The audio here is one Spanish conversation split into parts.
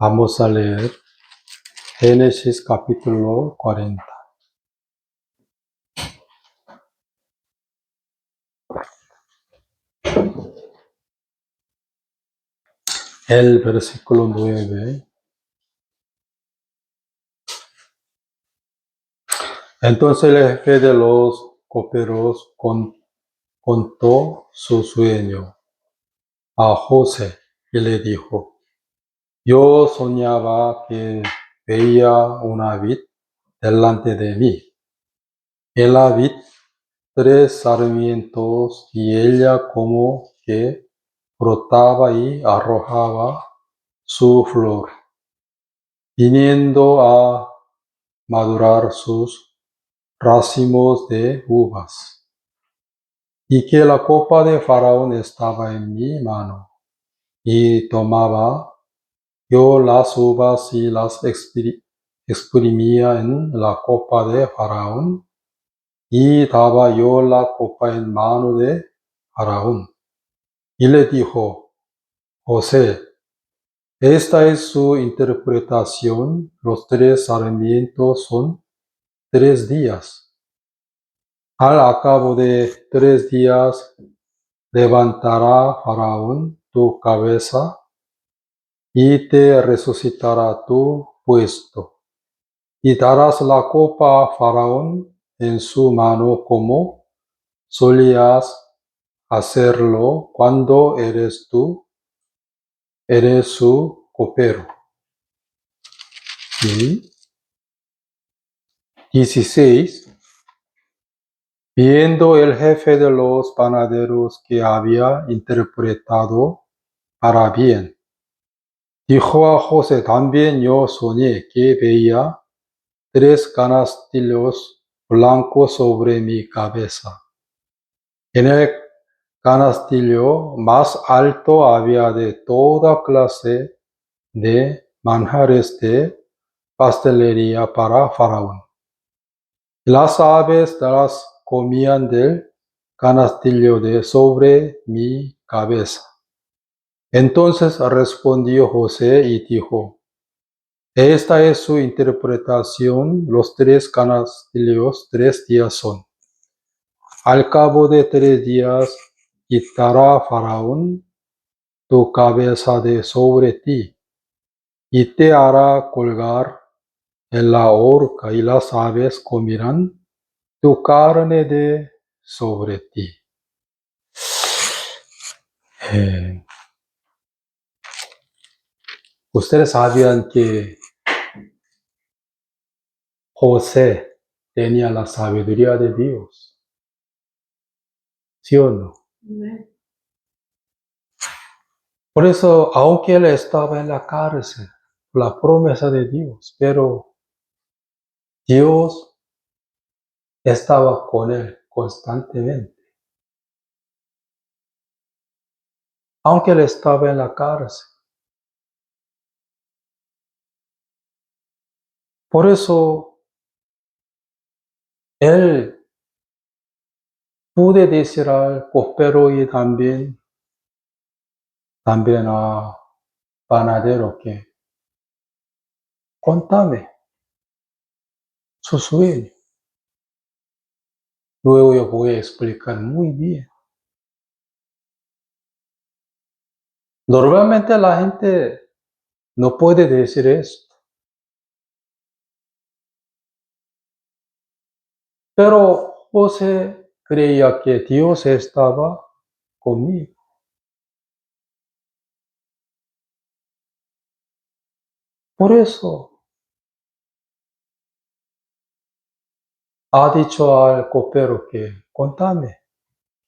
Vamos a leer Génesis capítulo 40. El versículo 9. Entonces el jefe de los coperos contó su sueño a José y le dijo: yo soñaba que veía una vid delante de mí. En la vid 3 sarmientos y ella como que brotaba y arrojaba su flor, viniendo a madurar sus racimos de uvas, y que la copa de Faraón estaba en mi mano, y tomaba yo las uvas y las exprimía en la copa de Faraón, y daba yo la copa en mano de Faraón. Y le dijo José: esta es su interpretación, los 3 sarmientos son 3 días. Al cabo de 3 días levantará Faraón tu cabeza y te resucitará tu puesto, y darás la copa a Faraón en su mano como solías hacerlo cuando eres su copero. Y 16. Viendo el jefe de los panaderos que había interpretado para bien, dijo a José: también yo soñé que veía 3 canastillos blancos sobre mi cabeza. En el canastillo más alto había de toda clase de manjares de pastelería para Faraón. Las aves las comían del canastillo de sobre mi cabeza. Entonces respondió José y dijo: esta es su interpretación, los 3 canastillos 3 días son. Al cabo de 3 días quitará Faraón tu cabeza de sobre ti, y te hará colgar en la horca, y las aves comerán tu carne de sobre ti. Ustedes sabían que José tenía la sabiduría de Dios, ¿sí o no? Por eso, aunque él estaba en la cárcel, la promesa de Dios, pero Dios estaba con él constantemente. Aunque él estaba en la cárcel. Por eso, él pude decir al copero y también a panadero que contame su sueño. Luego yo voy a explicar muy bien. Normalmente la gente no puede decir esto. Pero José creía que Dios estaba conmigo. Por eso ha dicho al copero que contame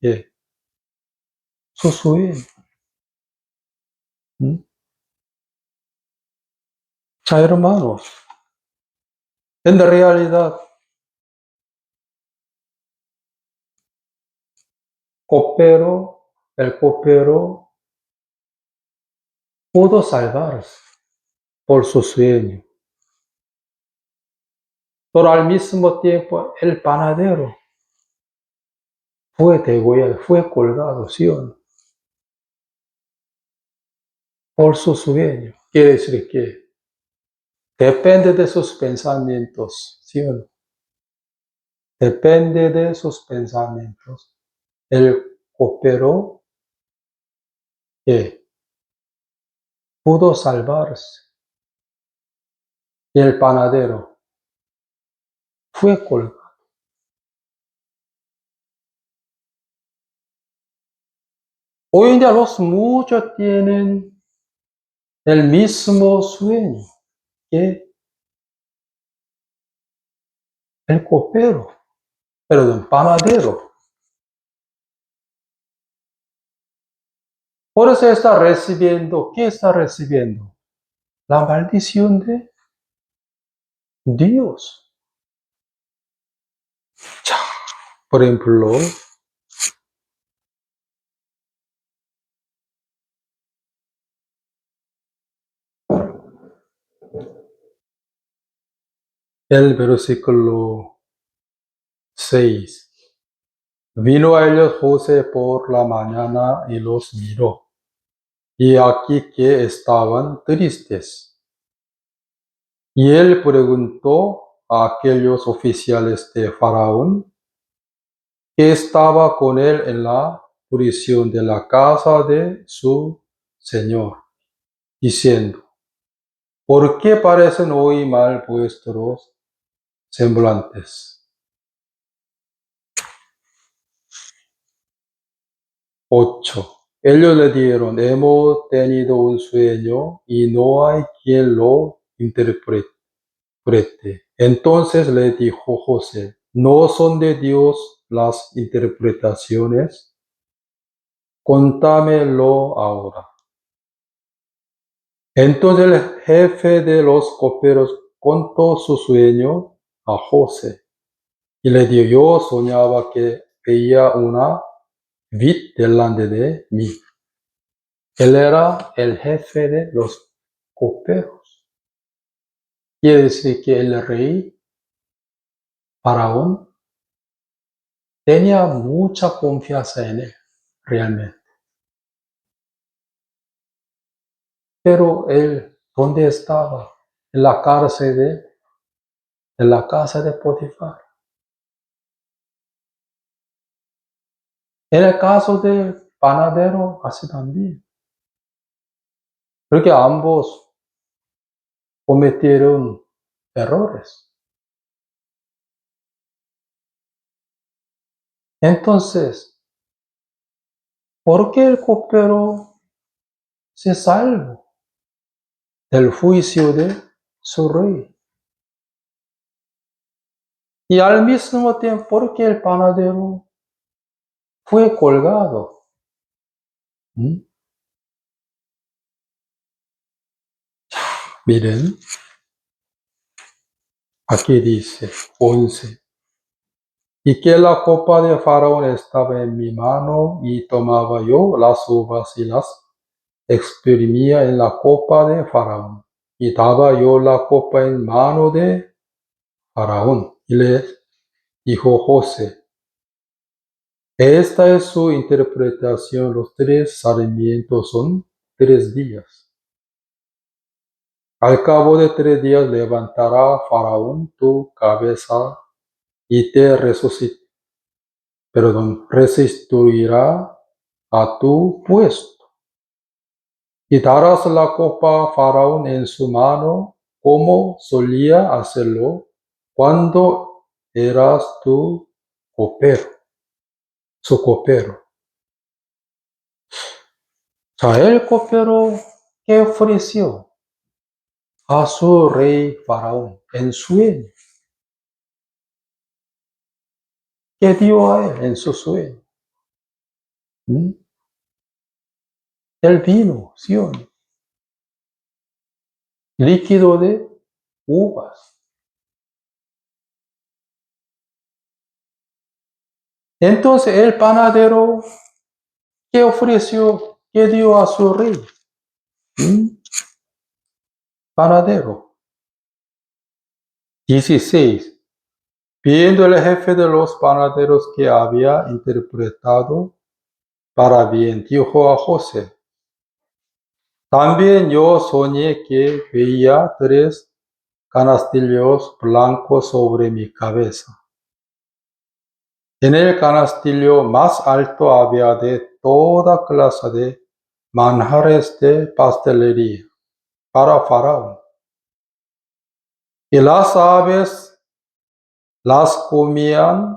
que su sueño. Ya, hermanos, en realidad, el copero pudo salvarse por su sueño. Pero al mismo tiempo, el panadero fue degollado, fue colgado, ¿sí o no? Por su sueño. Quiere decir que Depende de sus pensamientos, ¿sí o no? Depende de sus pensamientos. El copero que pudo salvarse y el panadero fue colgado. Hoy en día los muchos tienen el mismo sueño que el copero, perdón, panadero. Por eso está recibiendo, ¿qué está recibiendo? La maldición de Dios. Por ejemplo, el versículo 6. Vino a ellos José por la mañana y los miró, y aquí que estaban tristes. Y él preguntó a aquellos oficiales de Faraón que estaba con él en la prisión de la casa de su señor, diciendo: ¿por qué parecen hoy mal vuestros semblantes? 8. Ellos le dijeron: hemos tenido un sueño y no hay quien lo interprete. Entonces le dijo José: ¿no son de Dios las interpretaciones? Contámelo ahora. Entonces el jefe de los coperos contó su sueño a José y le dijo: yo soñaba que veía una vid delante de mí. Él era el jefe de los coperos. Quiere decir que el rey Faraón tenía mucha confianza en él, realmente. Pero él, ¿dónde estaba? En la cárcel en la casa de Potifar. En el caso del panadero, así también. Porque ambos cometieron errores. Entonces, ¿por qué el copero se salvó del juicio de su rey? Y al mismo tiempo, ¿por qué el panadero fue colgado? Miren, aquí dice 11. Y que la copa de Faraón estaba en mi mano, y tomaba yo las uvas y las exprimía en la copa de Faraón. Y daba yo la copa en mano de Faraón. Y le dijo José: esta es su interpretación, los 3 sarmientos son 3 días. Al cabo de 3 días levantará Faraón tu cabeza y te restituirá a tu puesto. Y darás la copa a Faraón en su mano, como solía hacerlo cuando eras tu copero, su copero. O sea, el copero que ofreció a su rey Faraón en sueño, que dio a él en su sueño. El vino, ¿sí o no? Líquido de uvas. Entonces el panadero, ¿qué ofreció? ¿Qué dio a su rey? Panadero. 16. Viendo el jefe de los panaderos que había interpretado para bien, dijo a José: también yo soñé que veía 3 canastillos blancos sobre mi cabeza. En el canastillo más alto había de toda clase de manjares de pastelería para Faraón. Y las aves las comían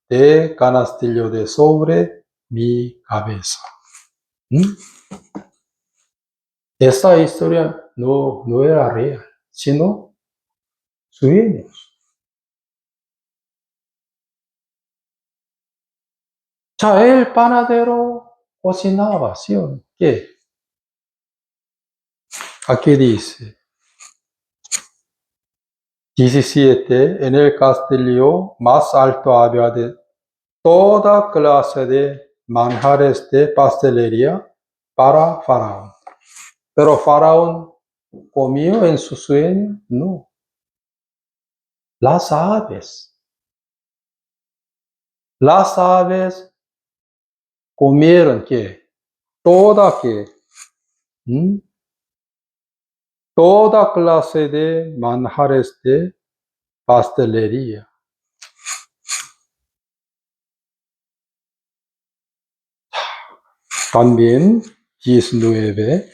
de canastillo de sobre mi cabeza. Esta historia no era real, sino sueños. 자, el panadero cocinaba, ¿sí o no? ¿Qué? Aquí dice, 17, en el castillo más alto había de toda clase de manjares de pastelería para Faraón. Pero Faraón comió en su sueño, no. Las aves comieron ¿qué? Toda clase de manjares de pastelería. También 19.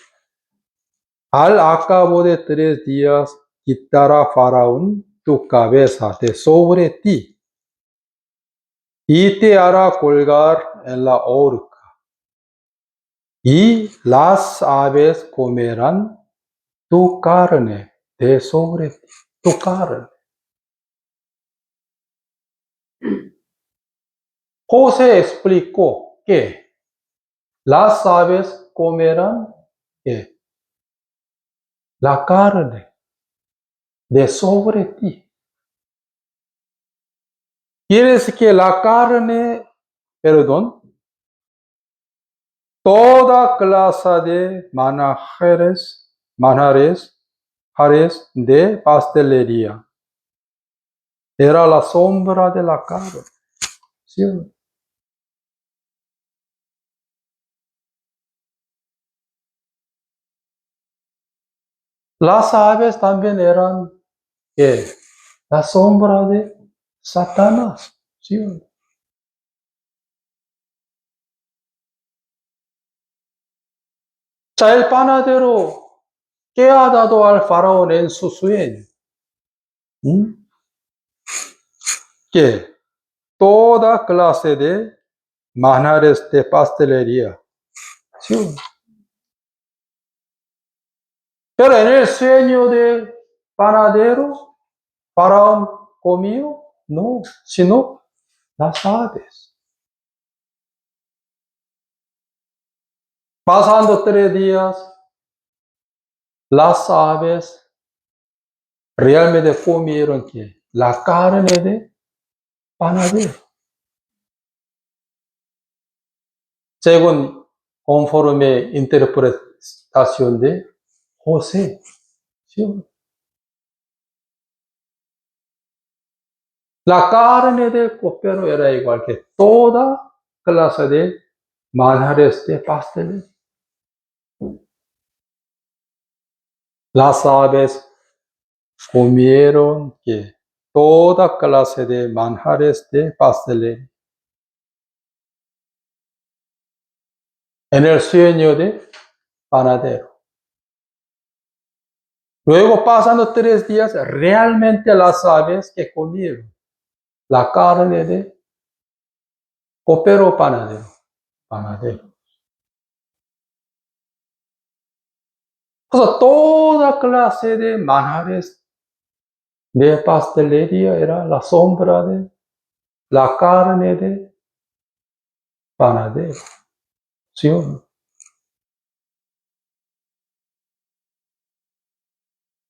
Al cabo de 3 días quitará Faraón tu cabeza de sobre ti y te hará colgar en la horca. Y las aves comerán tu carne de sobre ti, tu carne. José explicó que las aves comerán ¿qué? La carne de sobre ti. Quiere decir que la carne, toda clase de manjares de pastelería. Era la sombra de la carne. ¿Sí? Las aves también eran ¿qué? La sombra de Satanás. ¿Sí? 자, el panadero, ¿qué ha dado al faraón en su sueño? ¿Qué? Toda clase de manjares de pastelería. ¿Sí? Pero en el sueño del panadero, faraón comió, no, sino las aves. Pasando 3 días, las aves realmente comieron ¿qué? La carne de panadero. Según conforme interpretación de José. ¿Sí? La carne del copero era igual que toda clase de manjares de pasteles. Las aves comieron ¿qué? Toda clase de manjares de pasteles. En el sueño de panadero. Luego, pasando 3 días, realmente las aves que comieron la carne de copero panadero. 그래서 toda clase de manjares de pastelería era la sombra de la carne de panadero. ¿Sí o no?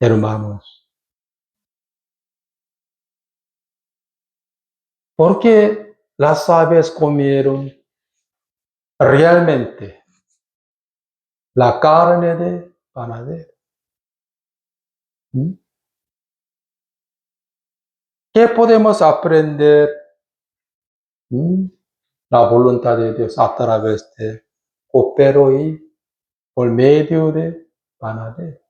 Hermanos, porque las aves comieron realmente la carne de panadero. ¿Qué podemos aprender? La voluntad de Dios a través de copero y por medio de panadero.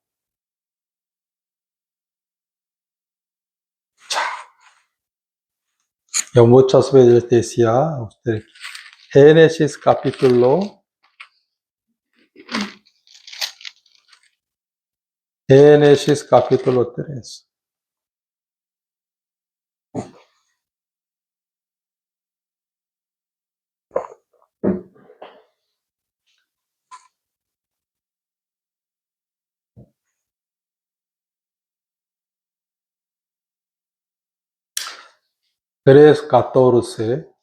Yo muchas veces decía a usted, Génesis capítulo 3. Tres 14.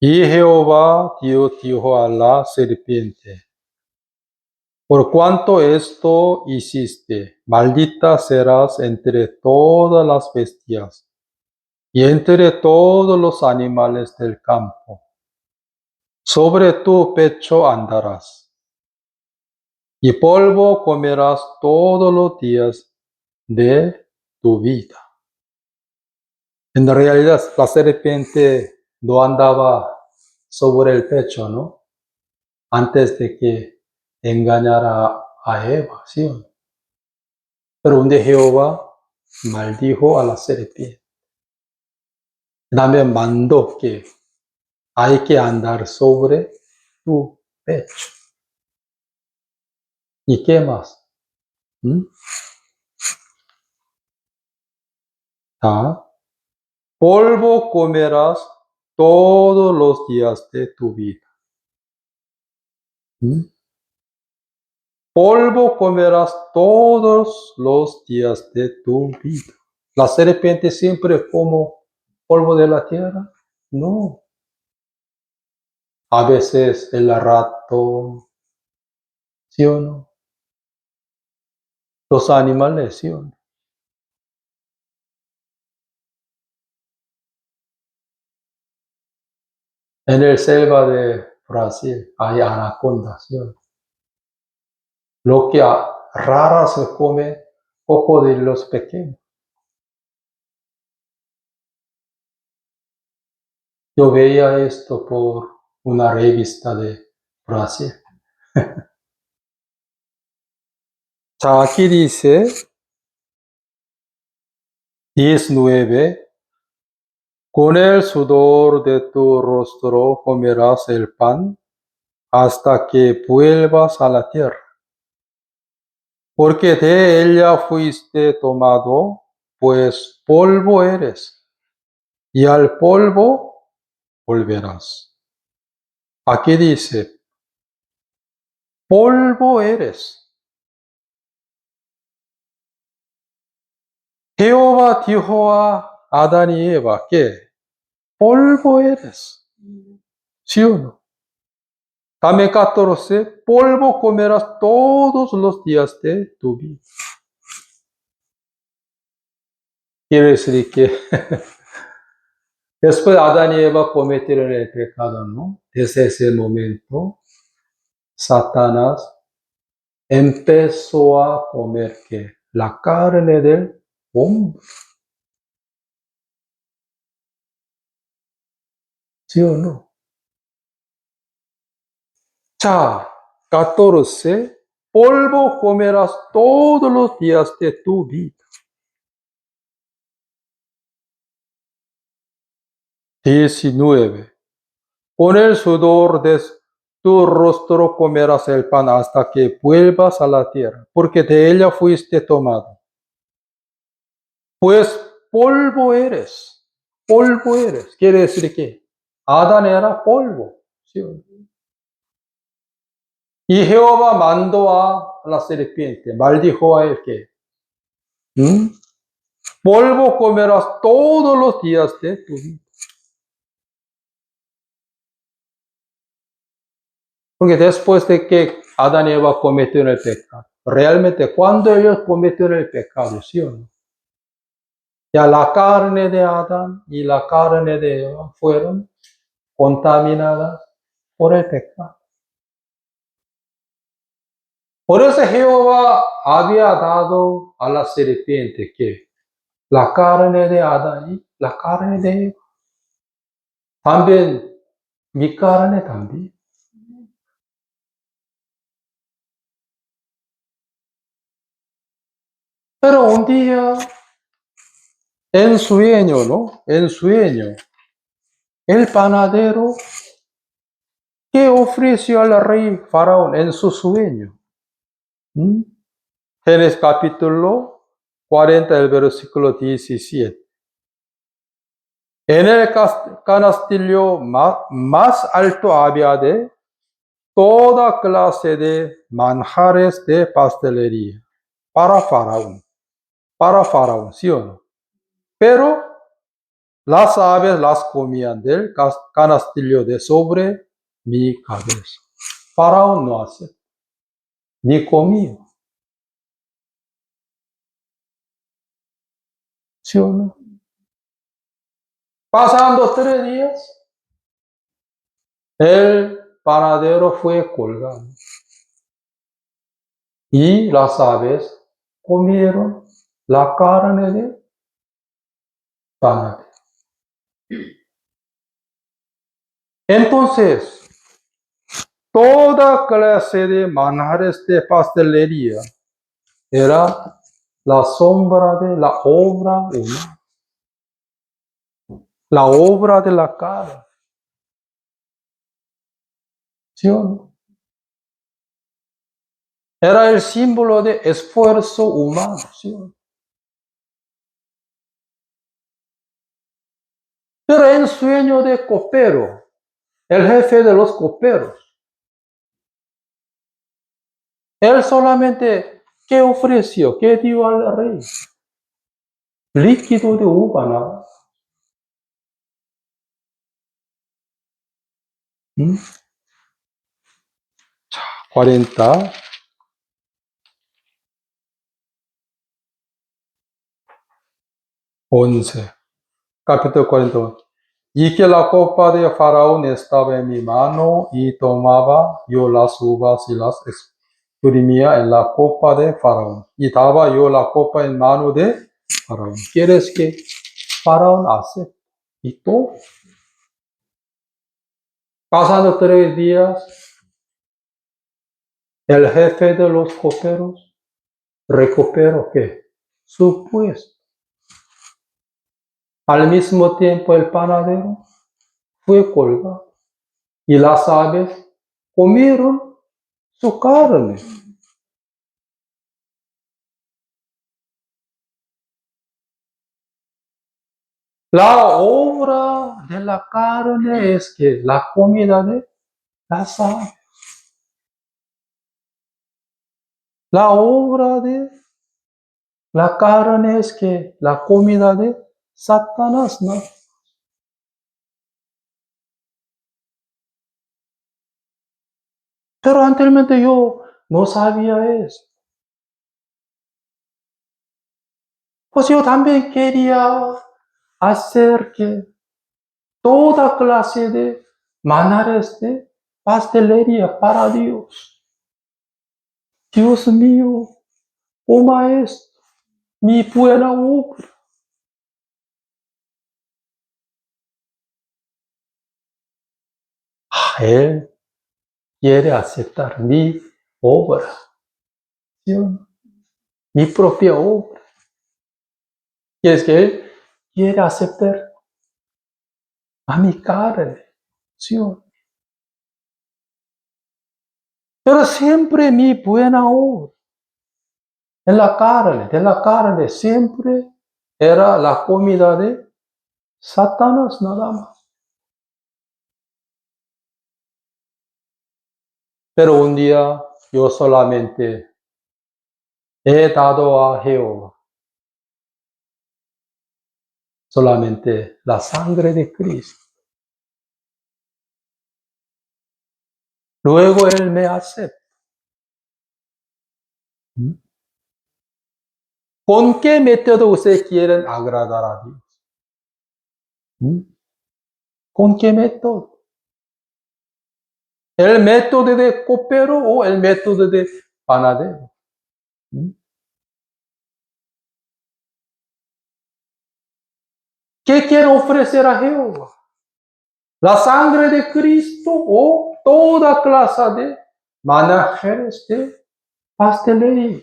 Y Jehová Dios dijo a la serpiente, por cuanto esto hiciste, maldita serás entre todas las bestias y entre todos los animales del campo. Sobre tu pecho andarás, y polvo comerás todos los días de tu vida. En realidad, la serpiente no andaba sobre el pecho, ¿no? Antes de que engañara a Eva, ¿sí o no? Pero un día Jehová maldijo a la serpiente. También mandó que hay que andar sobre tu pecho. ¿Y qué más? ¿Mm? Polvo comerás todos los días de tu vida. ¿Mm? Polvo comerás todos los días de tu vida. ¿La serpiente siempre como polvo de la tierra? No. A veces el ratón, ¿sí o no? Los animales, ¿sí o no? En el selva de Brasil hay anacondas, ¿sí o no? Lo que rara se come cocodrilos pequeños. Yo veía esto por una revista de Brasil. 자, aquí dice 19. Con el sudor de tu rostro comerás el pan hasta que vuelvas a la tierra, porque de ella fuiste tomado, pues polvo eres, y al polvo volverás. Aquí dice, polvo eres. Jehová dijo a Adán y Eva que polvo eres, ¿sí o no? También 14, polvo comerás todos los días de tu vida. Quiere decir que después Adán y Eva cometieron el pecado, ¿no? Desde ese momento, Satanás empezó a comer ¿qué? La carne del hombre, ¿sí o no? 자, 14, polvo comerás todos los días de tu vida. 19, con el sudor de tu rostro comerás el pan hasta que vuelvas a la tierra, porque de ella fuiste tomado. Pues polvo eres. Quiere decir que Adán era polvo. ¿Sí? Y Jehová mandó a la serpiente, maldijo a él que polvo comerás todos los días de tu vida. Porque después de que Adán y Eva cometieron el pecado, realmente cuando ellos cometieron el pecado, ¿sí o no? Ya la carne de Adán y la carne de Eva fueron contaminadas por el pecado. Por eso Jehová había dado a la serpiente que la carne de Adán y la carne de Eva. También mi carne también. Pero un día En sueño, ¿no? En sueño. El panadero que ofreció al rey Faraón en su sueño. Génesis capítulo 40, el versículo 17. En el canastillo más alto había de toda clase de manjares de pastelería para Faraón, ¿sí o no? Pero las aves las comían del canastillo de sobre mi cabeza. Faraón no hace, ni comía, ¿sí o no? Pasando 3 días, el panadero fue colgado y las aves comieron la carne de panadero. Entonces, toda clase de manjares de pastelería era la sombra de la obra humana, la obra de la cara, ¿sí o no? Era el símbolo de esfuerzo humano, ¿sí o no? Pero en sueño de copero, el jefe de los coperos, él solamente, ¿qué ofreció? ¿Qué dio al rey? Líquido de uva, nada. 40, 11, capítulo 41. Y que la copa de Faraón estaba en mi mano, y tomaba yo las uvas y las exprimía en la copa de Faraón. Y daba yo la copa en mano de Faraón. ¿Quieres que Faraón hace? Y todo. Pasando 3 días, el jefe de los coperos recuperó ¿qué? Su puesto. Al mismo tiempo el panadero fue colgado y las aves comieron su carne. La obra de la carne es que la comida de las aves. La obra de la carne es que la comida de Satanás, ¿no? Pero anteriormente yo no sabía eso. Pues yo también quería hacer que toda clase de manjares de pastelería para Dios. Dios mío, oh maestro, mi buena obra. Él quiere aceptar mi obra, ¿sí o no? Mi propia obra. Y es que Él quiere aceptar a mi carne, ¿sí o no? Pero siempre mi buena obra. En la carne, de la carne, siempre era la comida de Satanás nada más. Pero un día yo solamente he dado a Jehová solamente la sangre de Cristo. Luego Él me acepta. ¿Con qué método ustedes quieren agradar a Dios? ¿Con qué método? ¿El método de copero o el método de panadero? ¿Qué quiere ofrecer a Jehová? ¿La sangre de Cristo o toda clase de manjares de pastelería?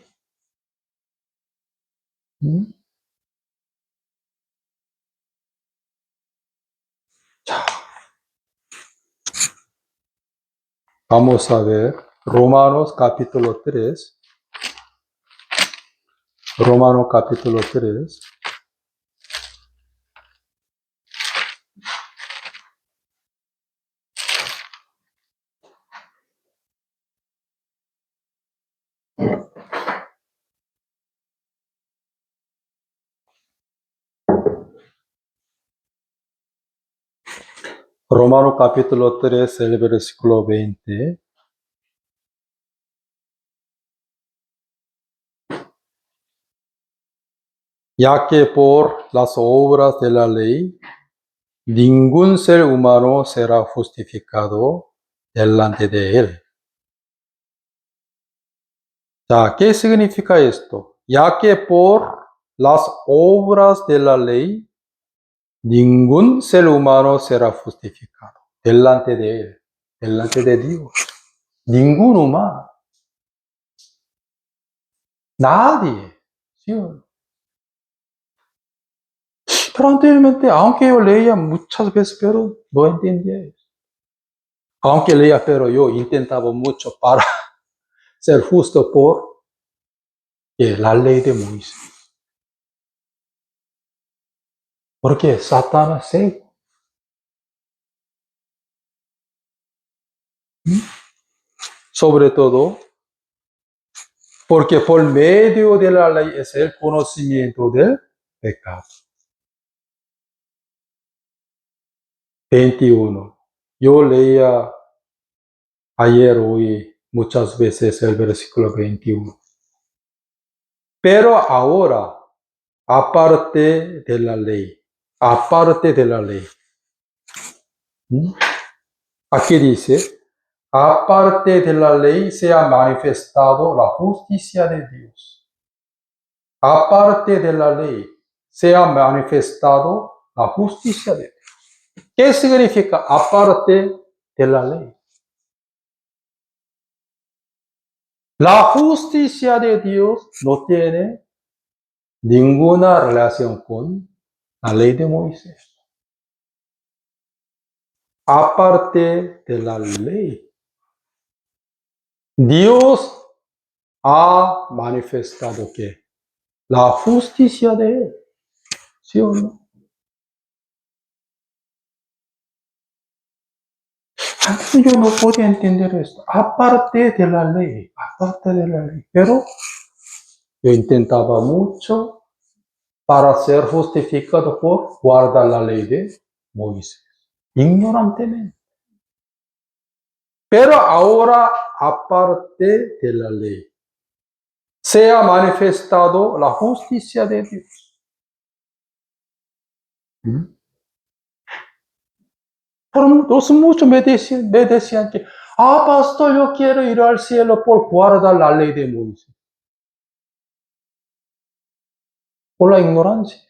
Vamos a ver Romanos capítulo 3. Romanos capítulo 3. Romanos capítulo 3, el versículo 20. Ya que por las obras de la ley, ningún ser humano será justificado delante de él. ¿Qué significa esto? Ya que por las obras de la ley, ningún ser humano será justificado delante de él, delante de Dios. Ningún humano. Nadie. ¿Sí o no? Pero anteriormente, aunque yo leía muchas veces, pero no entendía eso. Aunque leía, pero yo intentaba mucho para ser justo por la ley de Moisés. Porque Satanás es sobre todo, porque por medio de la ley es el conocimiento del pecado. 21. Yo leía ayer, hoy, muchas veces el versículo 21. Pero ahora, aparte de la ley, aquí dice, aparte de la ley se ha manifestado la justicia de Dios. Aparte de la ley se ha manifestado la justicia de Dios. ¿Qué significa aparte de la ley? La justicia de Dios no tiene ninguna relación con la ley de Moisés. Aparte de la ley, Dios ha manifestado que la justicia de Él, ¿sí o no? Antes yo no podía entender esto, aparte de la ley, pero yo intentaba mucho para ser justificado por guardar la ley de Moisés, ignorantemente. Pero ahora, aparte de la ley, se ha manifestado la justicia de Dios. Pero muchos me decían que, pastor, yo quiero ir al cielo por guardar la ley de Moisés. Por la ignorancia.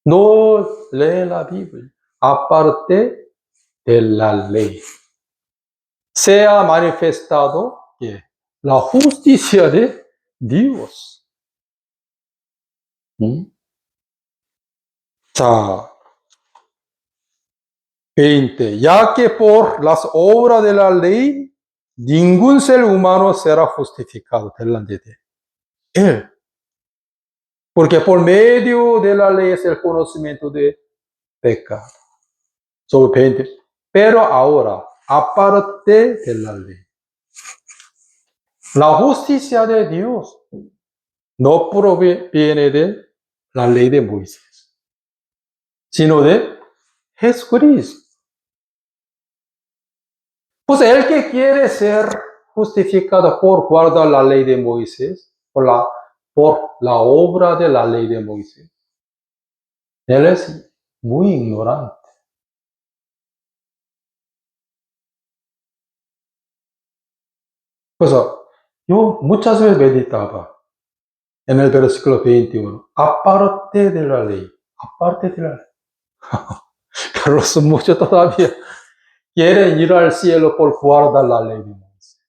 No lee la Biblia. Aparte de la ley, se ha manifestado la justicia de Dios. 자, 20. Ya que por las obras de la ley, ningún ser humano será justificado delante de Él. Porque por medio de la ley es el conocimiento de pecado. Sobre 20. Pero ahora, aparte de la ley, la justicia de Dios no proviene de la ley de Moisés, sino de Jesucristo. Pues el que quiere ser justificado por guardar la ley de Moisés, por la obra de la ley de Moisés, él es muy ignorante. Pues yo muchas veces meditaba en el versículo 21, aparte de la ley, pero son muchos todavía quieren ir al cielo por guardar la ley de Moisés.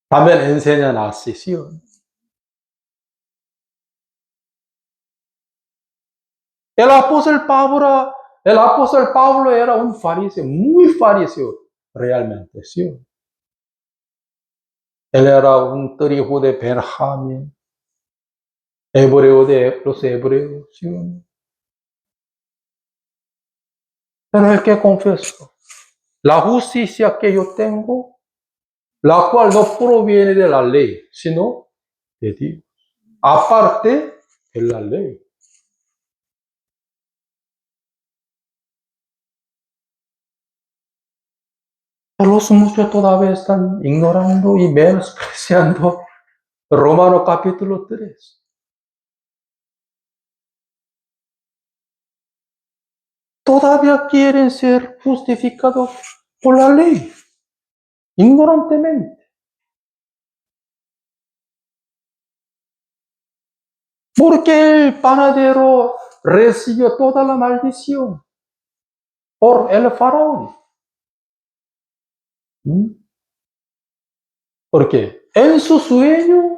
También enseñan así, ¿sí o no? El apóstol Pablo El apóstol Pablo era un fariseo, muy fariseo, realmente, ¿sí? Él era un tribu de Benjamín, hebreo de los hebreos, ¿sí? Pero el que confesó, la justicia que yo tengo, la cual no proviene de la ley, sino de Dios, aparte de la ley. Pero los muchos todavía están ignorando y menospreciando Romano capítulo 3. Todavía quieren ser justificados por la ley, ignorantemente. Porque el panadero recibió toda la maldición por el faraón. Porque en su sueño,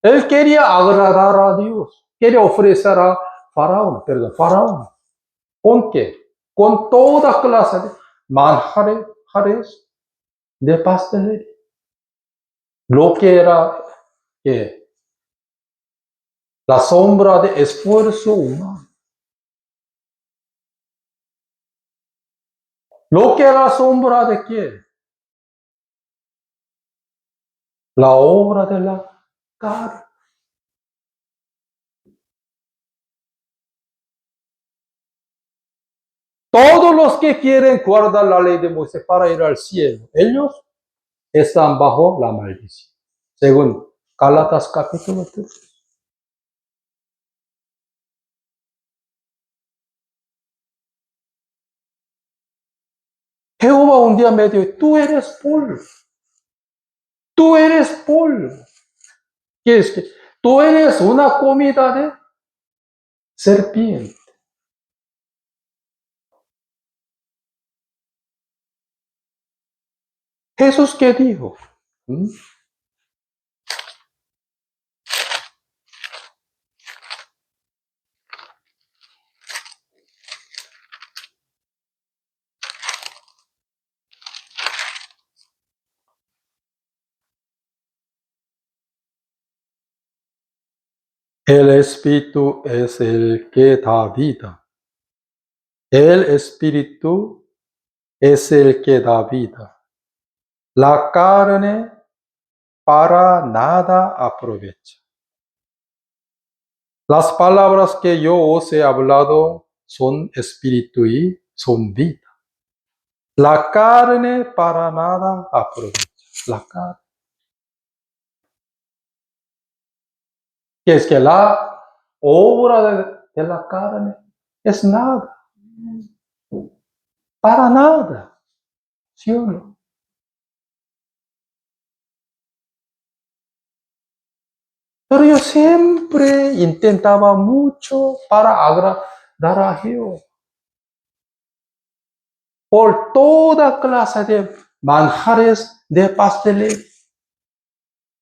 él quería agradar a Dios, quería ofrecer a Faraón. ¿Con qué? Con toda clase de manjares de pastelería. Lo que era la sombra de esfuerzo humano. Lo que era la sombra de qué? La obra de la carne. Todos los que quieren guardar la ley de Moisés para ir al cielo, ellos están bajo la maldición. Según Gálatas capítulo 3. Jehová un día me dijo, tú eres polvo. Tú eres polvo. ¿Qué es que? Tú eres una comida de serpiente. Jesús, ¿qué dijo? El Espíritu es el que da vida. El Espíritu es el que da vida. La carne para nada aprovecha. Las palabras que yo os he hablado son espíritu y son vida. La carne para nada aprovecha. La carne. Que es que la obra de la carne es nada. Para nada. ¿Sí o no? Pero yo siempre intentaba mucho para agradar a Jehová. Por toda clase de manjares de pastelería.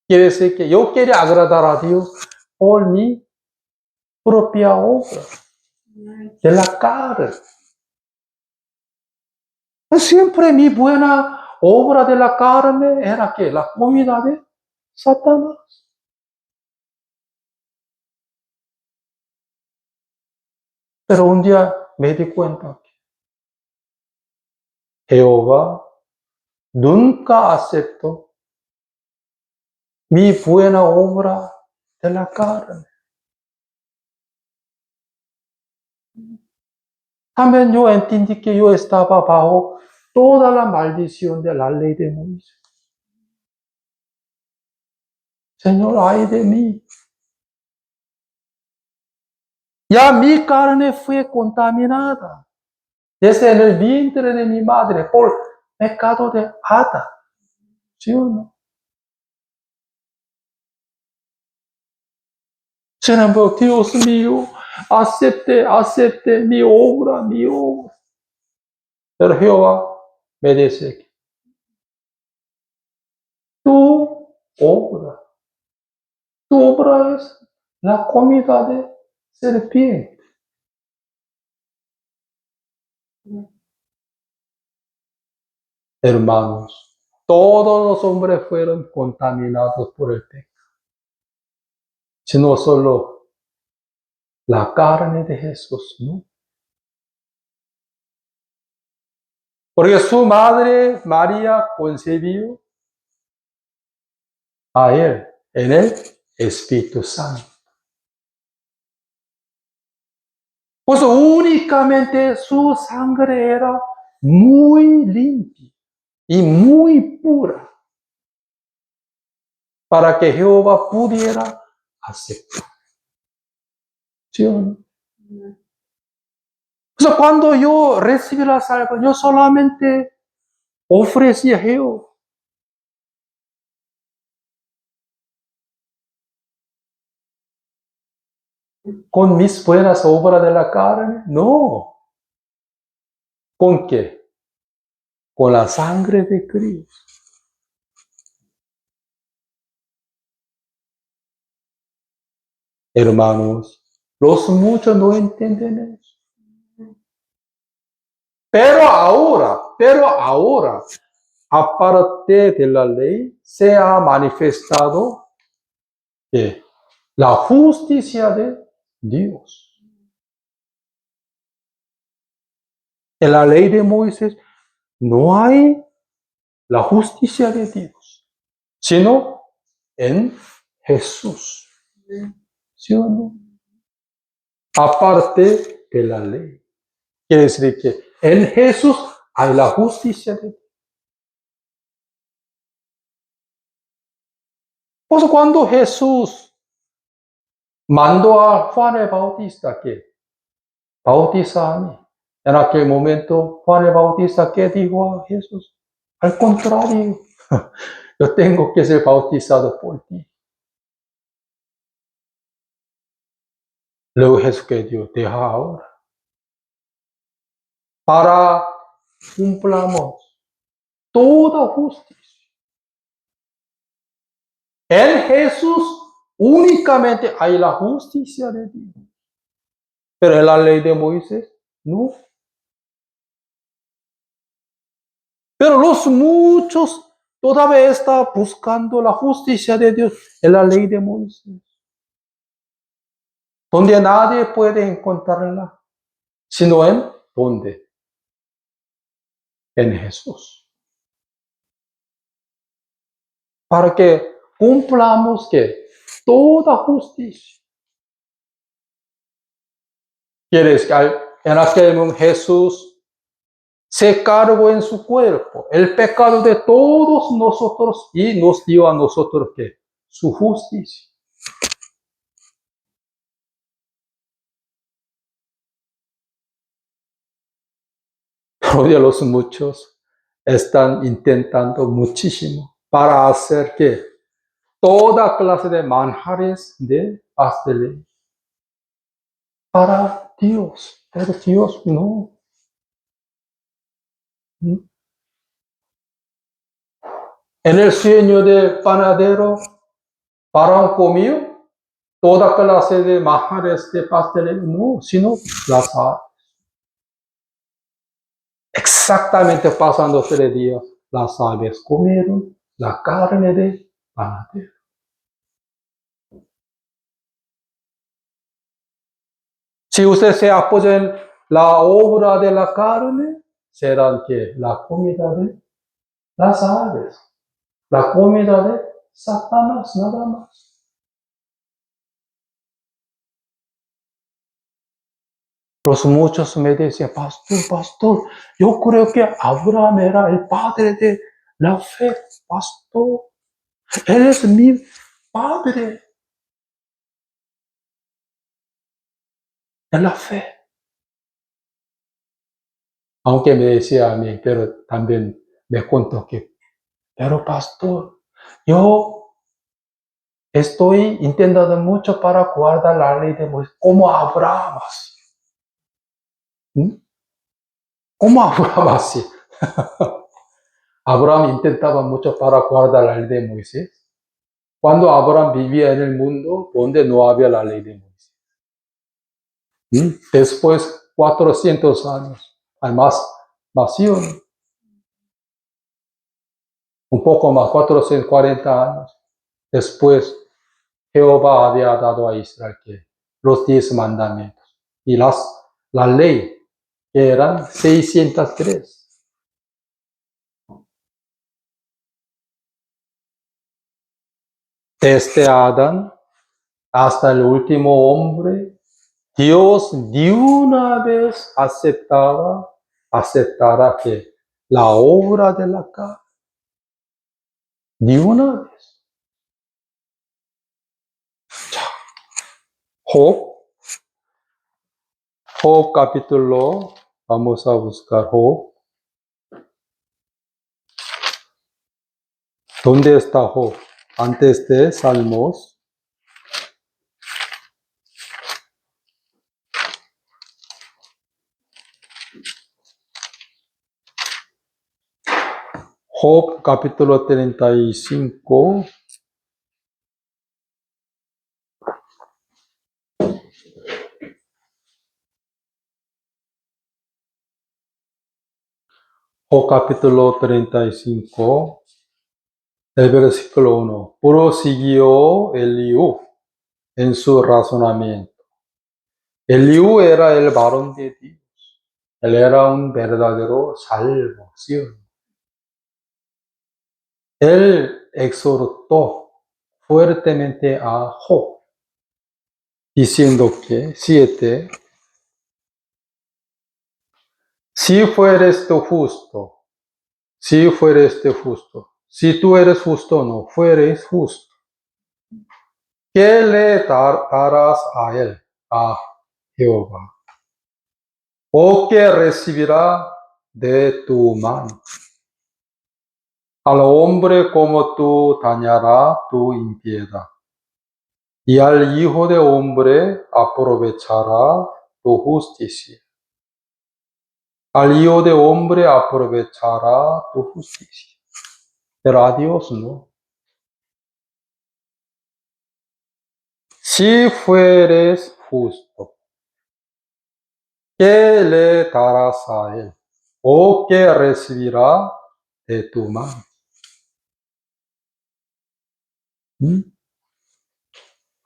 Quiere decir que yo quería agradar a Dios por mi propia obra de la carne. Siempre mi buena obra de la carne era que la comida de Satanás. Pero un día me di cuenta que Jehová nunca aceptó mi buena obra de la carne. También yo entendí que yo estaba bajo toda la maldición de la ley de Moisés. Señor, ay de mí. Ya mi carne fue contaminada desde el vientre de mi madre por pecado de Adán. ¿Sí o no? Sin embargo, Dios mío, acepte mi obra. Pero Jehová me dice, tu obra, tu obra es la comida de serpiente. Hermanos, todos los hombres fueron contaminados por el pecado, sino solo la carne de Jesús, ¿no? Porque su madre, María, concebió a él en el Espíritu Santo. Pues únicamente su sangre era muy limpia y muy pura para que Jehová pudiera aceptar. ¿Sí o no? O sea, cuando yo recibí la salvación, yo solamente ofrecí a Jehová. ¿Con mis buenas obras de la carne? No. ¿Con qué? Con la sangre de Cristo. Hermanos, los muchos no entienden eso. Pero ahora, aparte de la ley, se ha manifestado que la justicia de Dios. En la ley de Moisés no hay la justicia de Dios, sino en Jesús. ¿Sí o no? Aparte de la ley. Quiere decir que en Jesús hay la justicia de Dios. Pues cuando Jesús mandó a Juan el Bautista que bautiza a mí, en aquel momento Juan el Bautista, ¿qué dijo a Jesús? Al contrario, yo tengo que ser bautizado por ti. Luego Jesús que Dios deja ahora para cumplamos toda justicia. En Jesús únicamente hay la justicia de Dios. Pero en la ley de Moisés, no. Pero los muchos todavía están buscando la justicia de Dios en la ley de Moisés, donde nadie puede encontrarla, sino en ¿dónde? En Jesús. Para que cumplamos que toda justicia. Quiere decir que en aquel momento Jesús se cargó en su cuerpo el pecado de todos nosotros y nos dio a nosotros ¿qué? Su justicia. Pero los muchos están intentando muchísimo para hacer que toda clase de manjares de pastelería para Dios, pero Dios no. En el sueño del panadero, Faraón comió toda clase de manjares de pastelería, no, sino las aves. Exactamente pasando 3 días, las aves comieron la carne de panadero. Si usted se apoya en la obra de la carne, será que la comida de las aves, la comida de Satanás, nada más. Los muchos me decían, pastor, yo creo que Abraham era el padre de la fe, pastor. Él es mi padre en la fe. Aunque me decía a mí, pero también me contó que, pero pastor, yo estoy intentando mucho para guardar la ley de Moisés, como Abraham así. ¿Cómo Abraham así? Abraham intentaba mucho para guardar la ley de Moisés. Cuando Abraham vivía en el mundo donde no había la ley de Moisés. Después, 400 años, además, nació. un poco más, 440 años después, Jehová había dado a Israel que los 10 mandamientos y la ley, que eran 603. Desde Adán hasta el último hombre, Dios ni una vez aceptará que la obra de la carne, ni una vez. Job capítulo, vamos a buscar Job. ¿Dónde está Job? Antes de Salmos. Job capítulo 35. Job capítulo 35, el versículo 1. Prosiguió Eliú en su razonamiento. Eliú era el varón de Dios. Él era un verdadero salvo, ¿sí? Él exhortó fuertemente a Job, diciendo que, 7, si fueres tú justo, si fueres tú justo, si tú eres justo o no fueres justo, ¿qué le darás a él, a Jehová? ¿O qué recibirá de tu mano? Al hombre como tú dañará tu impiedad, y al hijo de hombre aprovechará tu justicia. Al hijo de hombre aprovechará tu justicia, pero a Dios no. Si fueres justo, ¿qué le darás a él? ¿O qué recibirá de tu mano?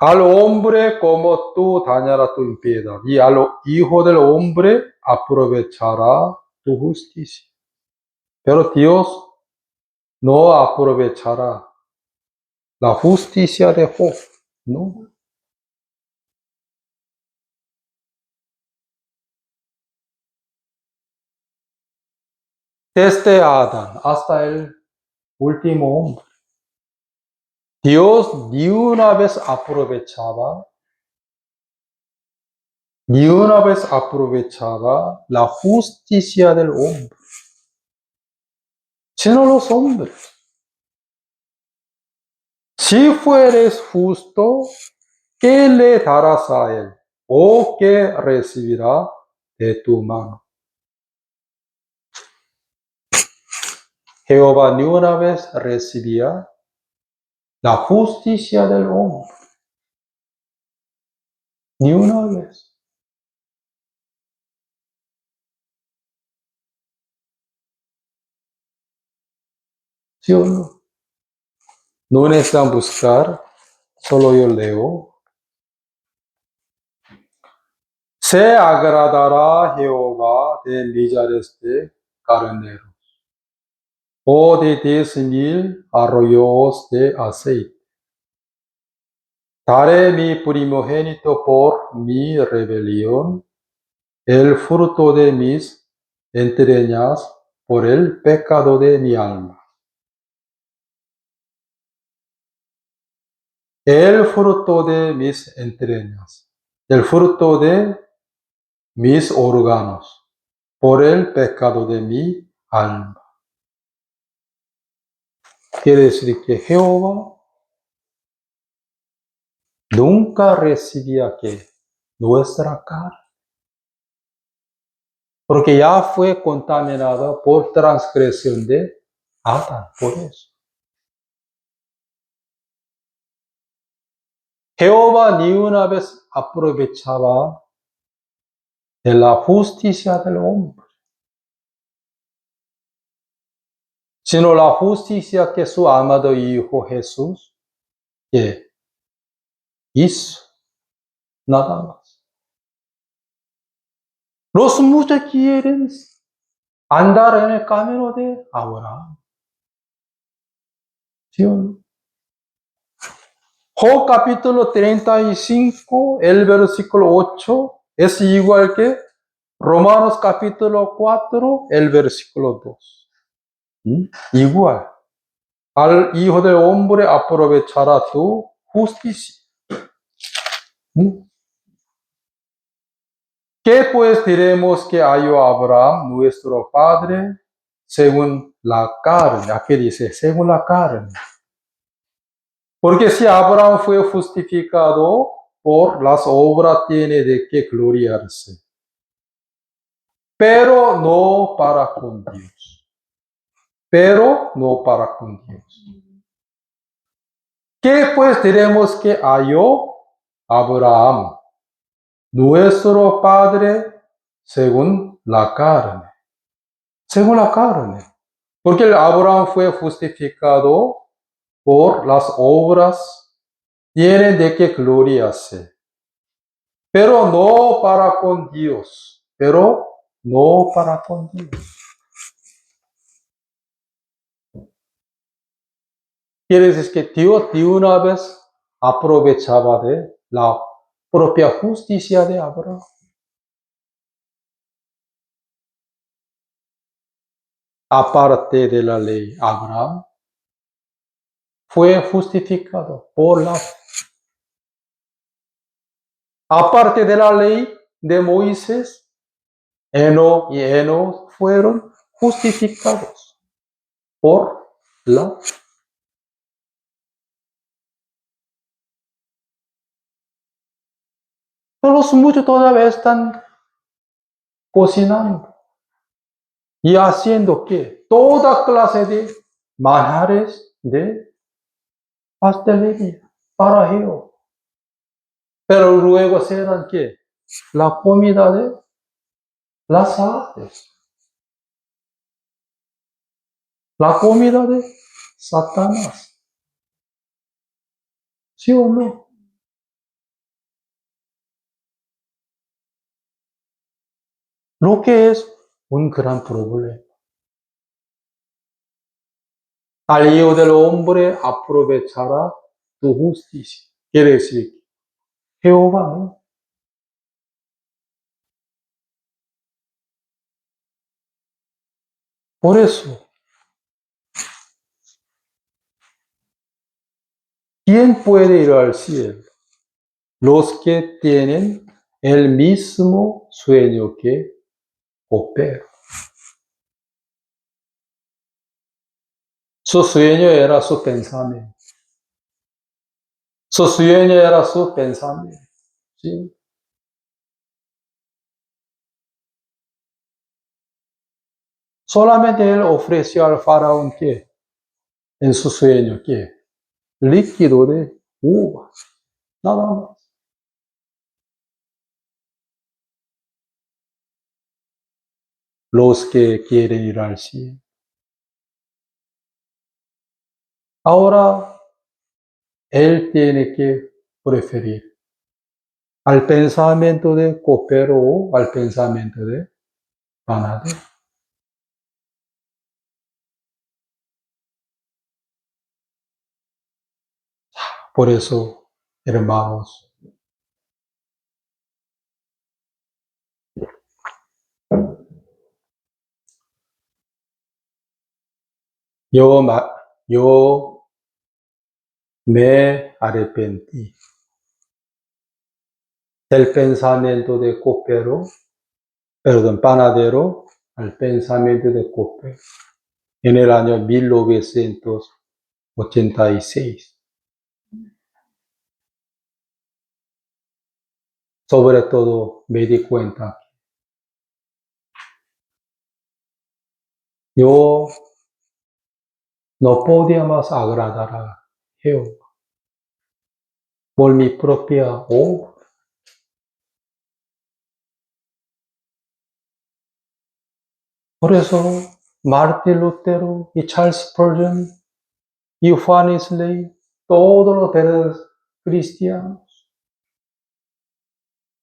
Al hombre como tú dañará tu impiedad, y al hijo del hombre aprovechará tu justicia. Pero Dios no aprovechará la justicia de Job, ¿no? Desde Adán hasta el último hombre, Dios ni una vez aprovechaba la justicia del hombre, sino los hombres. Si fueres justo, ¿qué le darás a él? ¿O qué recibirá de tu mano? Jehová ni una vez recibía la justicia del hombre, ni una vez. ¿Sí o no? No necesitan buscar, solo yo leo. Se agradará Jehová de millares de carneros, o de 10,000 arroyos de aceite. Daré mi primogénito por mi rebelión, el fruto de mis entrañas por el pecado de mi alma. El fruto de mis entrañas, el fruto de mis órganos, por el pecado de mi alma. Quiere decir que Jehová nunca recibía que nuestra carne, porque ya fue contaminada por transgresión de Adán, por eso. Jehová ni una vez aprovechaba de la justicia del hombre, sino la justicia que su amado Hijo Jesús hizo, nada más. Los muchos quieren andar en el camino de Abraham. ¿Sí o no? Job capítulo 35, el versículo 8, es igual que Romanos capítulo 4, el versículo 2. Igual. Al Hijo del Hombre aprovechará tu justicia. ¿Qué pues diremos que halló Abraham, nuestro padre, según la carne? Aquí dice, según la carne. Porque si Abraham fue justificado por las obras, tiene de qué gloriarse. Pero no para con Dios. Pero no para con Dios. ¿Qué pues diremos que halló Abraham, nuestro padre, según la carne? Según la carne. Porque Abraham fue justificado por las obras, tiene de qué gloriarse. Pero no para con Dios. Pero no para con Dios. Quiere decir que Dios de una vez aprovechaba de la propia justicia de Abraham. Aparte de la ley, Abraham fue justificado por la fe. Aparte de la ley de Moisés, Eno y Eno fueron justificados por la fe. Pero los muchos todavía están cocinando y haciendo ¿qué? Toda clase de manjares de pastelería para Jehová. Pero luego serán ¿qué? La comida de las aves. La comida de Satanás. ¿Sí o no? Lo que es un gran problema. Al Hijo del Hombre aprovechará tu justicia. Quiere decir, Jehová, ¿no? Por eso, ¿quién puede ir al cielo? Los que tienen el mismo sueño que opera. Su sueño era su pensamiento. Su sueño era su pensamiento. ¿Sí? Solamente él ofreció al faraón ¿qué? En su sueño ¿qué? Líquido de uva. Nada más. Los que quieren ir al cielo. Ahora, él tiene que preferir al pensamiento de copero o al pensamiento de panadero. Por eso, hermanos, yo me arrepentí del pensamiento de panadero al pensamiento de copero en el año 1986. Sobre todo me di cuenta que yo no podía más agradar a Jehová por mi propia obra. Por eso Martín Lutero y Charles Spurgeon y Juan Wesley, todos los verdaderos cristianos.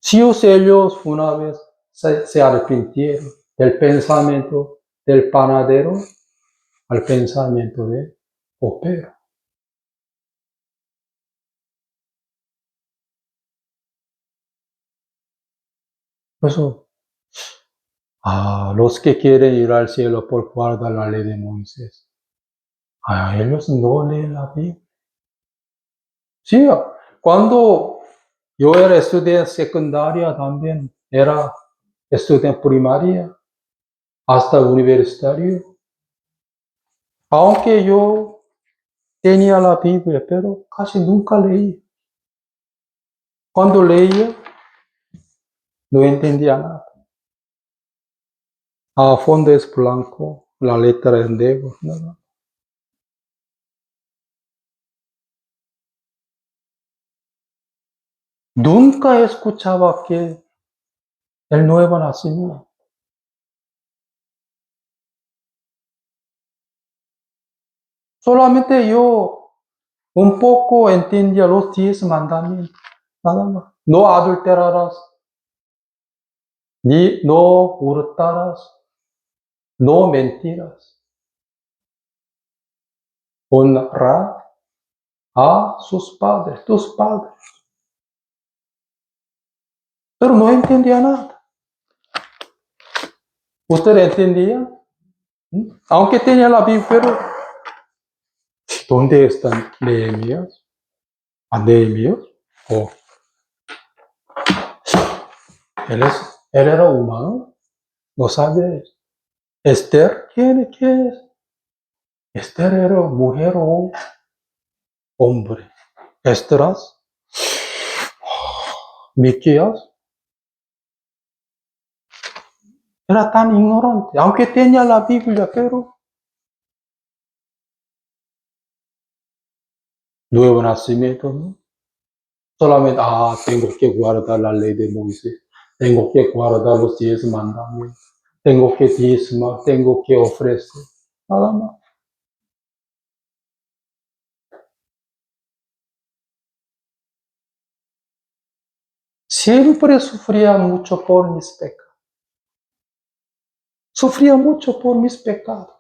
Si ellos una vez se arrepintieron del pensamiento del panadero al pensamiento del copero. Por eso, los que quieren ir al cielo por guardar la ley de Moisés, ellos no leen la Biblia. Sí, cuando yo era estudiante secundaria también, era estudiante primaria, hasta universitario. Aunque yo tenía la Biblia, pero casi nunca leí. Cuando leía, no entendía nada. A fondo es blanco, la letra es negra, nada. Nunca escuchaba que el nuevo nacimiento. Solamente yo un poco entendía los 10 mandamientos, nada más. No adulterarás, ni no hurtarás, no mentirás. Honrar a sus padres, tus padres. Pero no entendía nada. ¿Usted entendía? Aunque tenía la Biblia, pero ¿dónde están Nehemías? ¿A Nehemías? Oh, él era humano, no sabe. Esther, ¿quién es? Esther era mujer o hombre. Esdras, Miqueas, era tan ignorante, aunque tenía la Biblia, pero nuevo nacimiento, ¿no? Solamente, tengo que guardar la ley de Moisés, tengo que guardar los 10 mandamientos, tengo que diezmar, tengo que ofrecer, nada más. Siempre sufría mucho por mis pecados. Sufría mucho por mis pecados.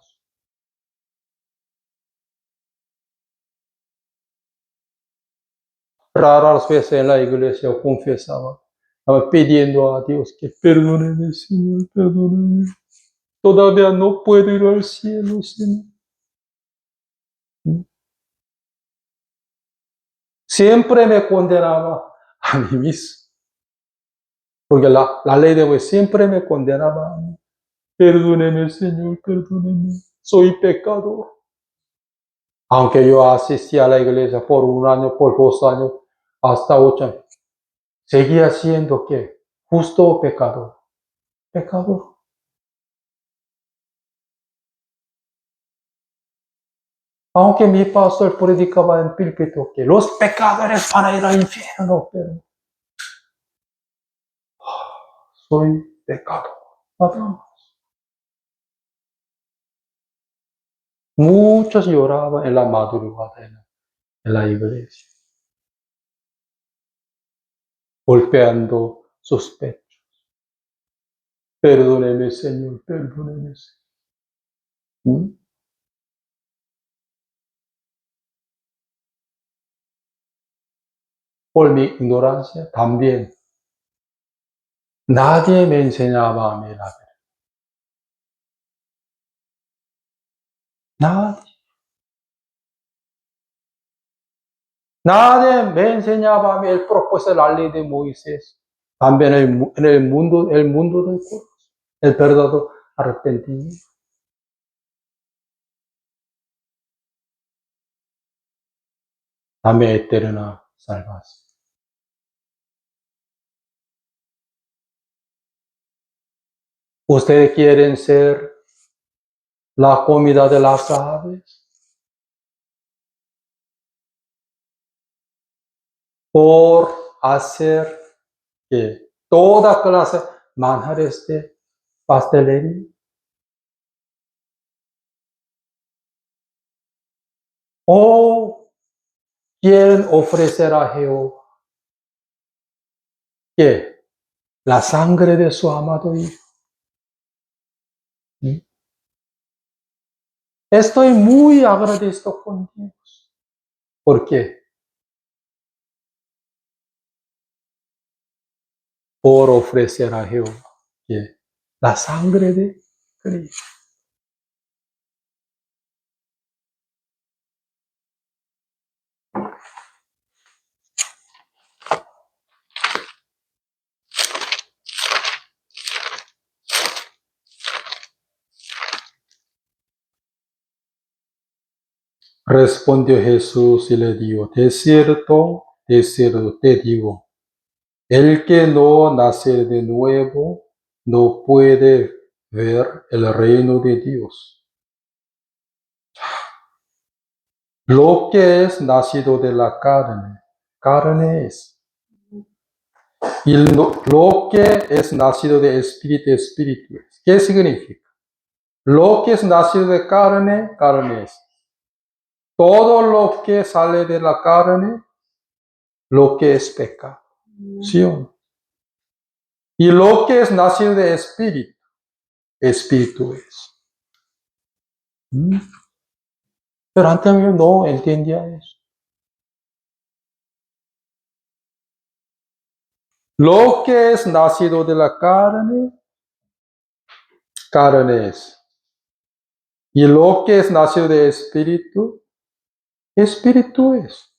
Raras veces en la iglesia confesaba, pidiendo a Dios que perdóneme, Señor, perdóneme. Todavía no puedo ir al cielo, Señor. Siempre me condenaba a mí mismo, porque la ley de Dios siempre me condenaba a mí. Perdóneme, Señor, perdóneme. Soy pecador. Aunque yo asistí a la iglesia por 1 año, por 2 años, hasta 8 años, seguía siendo ¿qué? Justo o pecador. Pecador. Aunque mi pastor predicaba en púlpito que los pecadores van a ir al infierno, pero soy pecador. Muchos lloraban en la madrugada en la iglesia, golpeando sus pechos. Perdóneme, Señor, perdóneme, Señor. Por mi ignorancia también. Nadie me enseñaba a mí la verdad. Nadie. Nadie me enseñaba a mí el propósito de la ley de Moisés. También en el mundo del corazón, el verdadero arrepentimiento. También eterna salvación. ¿Ustedes quieren ser la comida de las aves? Por hacer que toda clase de manjares de pastelería. ¿O quién ofrecerá a Jehová? ¿Qué? La sangre de su amado Hijo. ¿Mm? Estoy muy agradecido con Dios. ¿Por qué? Por ofrecer a Jehová. ¿Qué? La sangre de Cristo. Respondió Jesús y le dijo, de cierto te digo, el que no nace de nuevo no puede ver el reino de Dios. Lo que es nacido de la carne, carne es. Y lo que es nacido de espíritu, espíritu es. ¿Qué significa? Lo que es nacido de carne, carne es. Todo lo que sale de la carne, lo que es pecado. ¿Sí o no? Y lo que es nacido de espíritu, espíritu es. ¿Mm? Pero antes yo no entendía eso. Lo que es nacido de la carne, carne es. Y lo que es nacido de espíritu, espíritu es.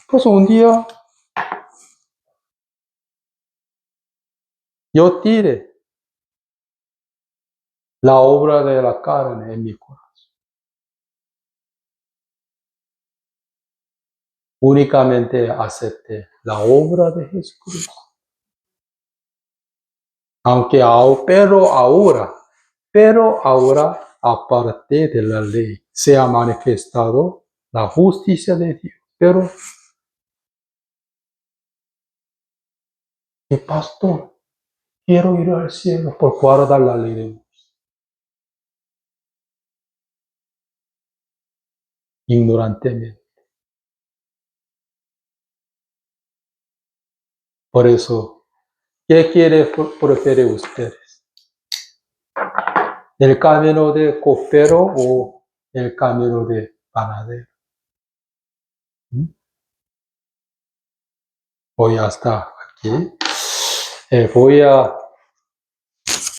Pues un día yo tiré la obra de la carne en mi corazón. Únicamente acepté la obra de Jesucristo. Aunque pero ahora, aparte de la ley, se ha manifestado la justicia de Dios. Pero, ¿qué pastor? Quiero ir al cielo por guardar la ley de Dios. Ignorantemente. Por eso, ¿qué prefieren ustedes? ¿El camino de copero o el camino de panadero? Voy hasta aquí. Voy a